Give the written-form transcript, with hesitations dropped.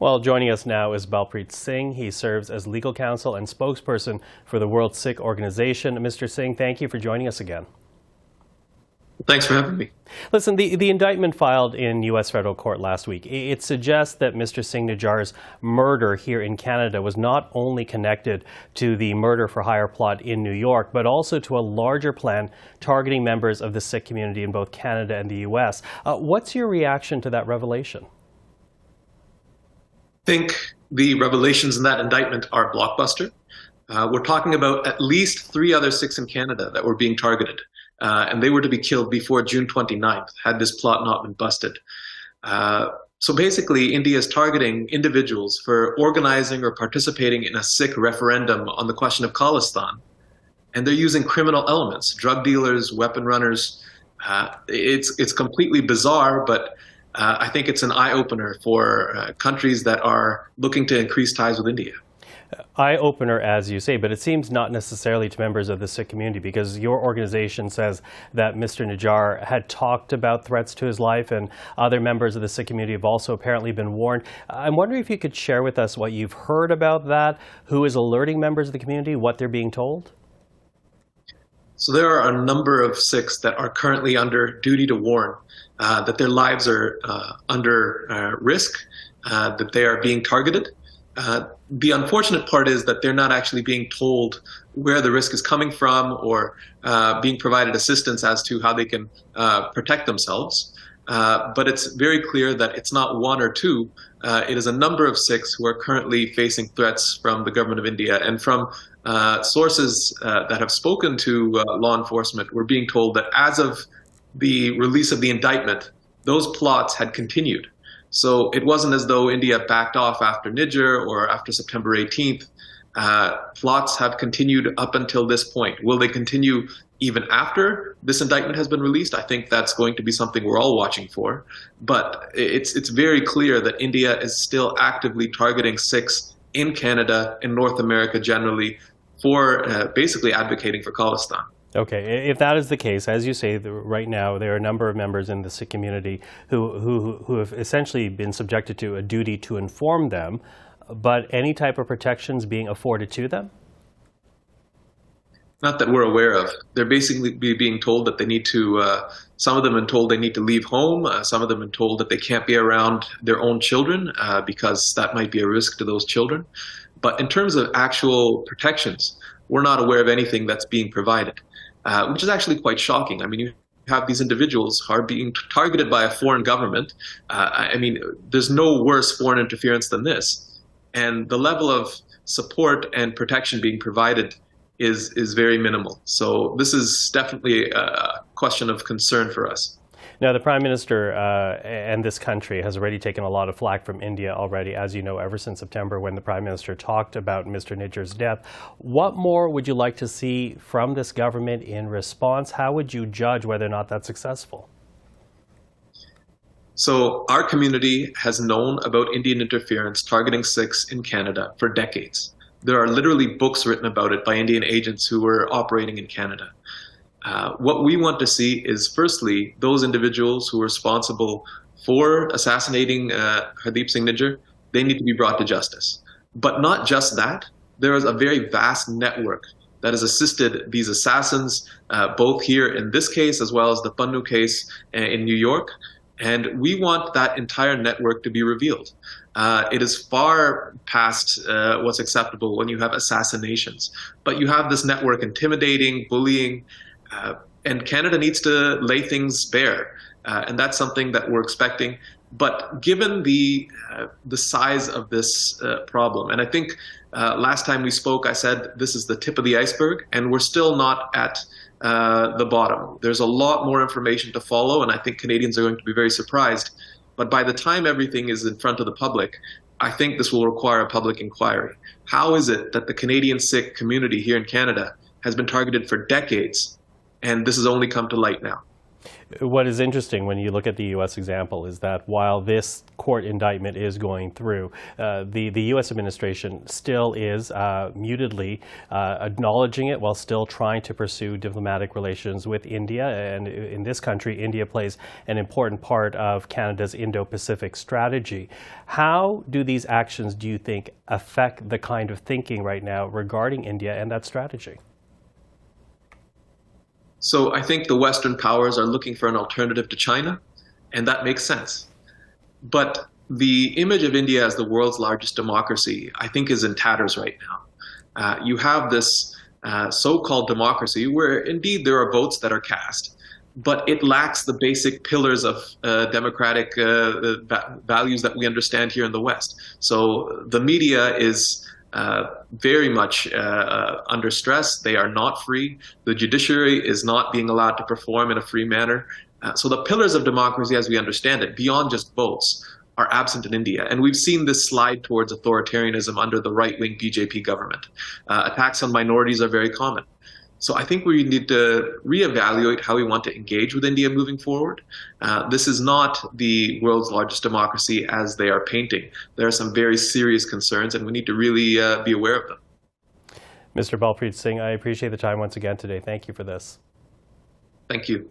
Well, joining us now is Balpreet Singh. He serves as legal counsel and spokesperson for the World Sikh Organization. Mr. Singh, thank you for joining us again. Thanks for having me. Listen, the indictment filed in U.S. federal court last week, it suggests that Mr. Singh Nijjar's murder here in Canada was not only connected to the murder-for-hire plot in New York, but also to a larger plan targeting members of the Sikh community in both Canada and the U.S. What's your reaction to that revelation? I think the revelations in that indictment are blockbuster. We're talking about at least 3 other Sikhs in Canada that were being targeted. And they were to be killed before June 29th, had this plot not been busted. So basically, India is targeting individuals for organizing or participating in a Sikh referendum on the question of Khalistan. And they're using criminal elements, drug dealers, weapon runners. It's completely bizarre, but I think it's an eye-opener for countries that are looking to increase ties with India. Eye-opener, as you say, but it seems not necessarily to members of the Sikh community, because your organization says that Mr. Nijjar had talked about threats to his life, and other members of the Sikh community have also apparently been warned. I'm wondering if you could share with us what you've heard about that, who is alerting members of the community, what they're being told? So there are a number of Sikhs that are currently under duty to warn that their lives are under risk, that they are being targeted. The unfortunate part is that they're not actually being told where the risk is coming from or being provided assistance as to how they can protect themselves. But it's very clear that it's not 1 or 2. It is a number of Sikhs who are currently facing threats from the government of India. And from sources that have spoken to law enforcement, we're being told that as of the release of the indictment, those plots had continued. So it wasn't as though India backed off after Nijjar or after September 18th. Plots have continued up until this point. Will they continue even after this indictment has been released? I think that's going to be something we're all watching for. But it's very clear that India is still actively targeting Sikhs in Canada, in North America generally, for basically advocating for Khalistan. Okay, if that is the case, as you say, right now there are a number of members in the Sikh community who have essentially been subjected to a duty to inform them, but any type of protections being afforded to them? Not that we're aware of. They're basically being told that they need to, some of them have been told they need to leave home, some of them have been told that they can't be around their own children because that might be a risk to those children. But in terms of actual protections, we're not aware of anything that's being provided. Which is actually quite shocking. I mean, you have these individuals who are being targeted by a foreign government. I mean, there's no worse foreign interference than this. And the level of support and protection being provided is very minimal. So this is definitely a question of concern for us. Now, the Prime Minister and this country has already taken a lot of flack from India already, as you know, ever since September when the Prime Minister talked about Mr. Nijjar's death. What more would you like to see from this government in response? How would you judge whether or not that's successful? So our community has known about Indian interference targeting Sikhs in Canada for decades. There are literally books written about it by Indian agents who were operating in Canada. What we want to see is, firstly, those individuals who are responsible for assassinating Hardeep Singh Nijjar, they need to be brought to justice. But not just that, there is a very vast network that has assisted these assassins, both here in this case as well as the Pannu case in New York. And we want that entire network to be revealed. It is far past what's acceptable when you have assassinations. But you have this network intimidating, bullying, and Canada needs to lay things bare, and that's something that we're expecting. But given the size of this problem, and I think last time we spoke, I said this is the tip of the iceberg, and we're still not at the bottom. There's a lot more information to follow, and I think Canadians are going to be very surprised. But by the time everything is in front of the public, I think this will require a public inquiry. How is it that the Canadian Sikh community here in Canada has been targeted for decades, and this has only come to light now? What is interesting when you look at the U.S. example is that while this court indictment is going through, the U.S. administration still is mutedly acknowledging it while still trying to pursue diplomatic relations with India. And in this country, India plays an important part of Canada's Indo-Pacific strategy. How do these actions, do you think, affect the kind of thinking right now regarding India and that strategy? So I think the Western powers are looking for an alternative to China, and that makes sense. But the image of India as the world's largest democracy, I think, is in tatters right now. You have this so-called democracy where indeed there are votes that are cast, but it lacks the basic pillars of democratic values that we understand here in the West. So the media is very much under stress. They are not free. The judiciary is not being allowed to perform in a free manner. So the pillars of democracy as we understand it, beyond just votes, are absent in India. And we've seen this slide towards authoritarianism under the right-wing BJP government. Attacks on minorities are very common. So I think we need to reevaluate how we want to engage with India moving forward. This is not the world's largest democracy as they are painting. There are some very serious concerns, and we need to really be aware of them. Mr. Balpreet Singh, I appreciate the time once again today. Thank you for this. Thank you.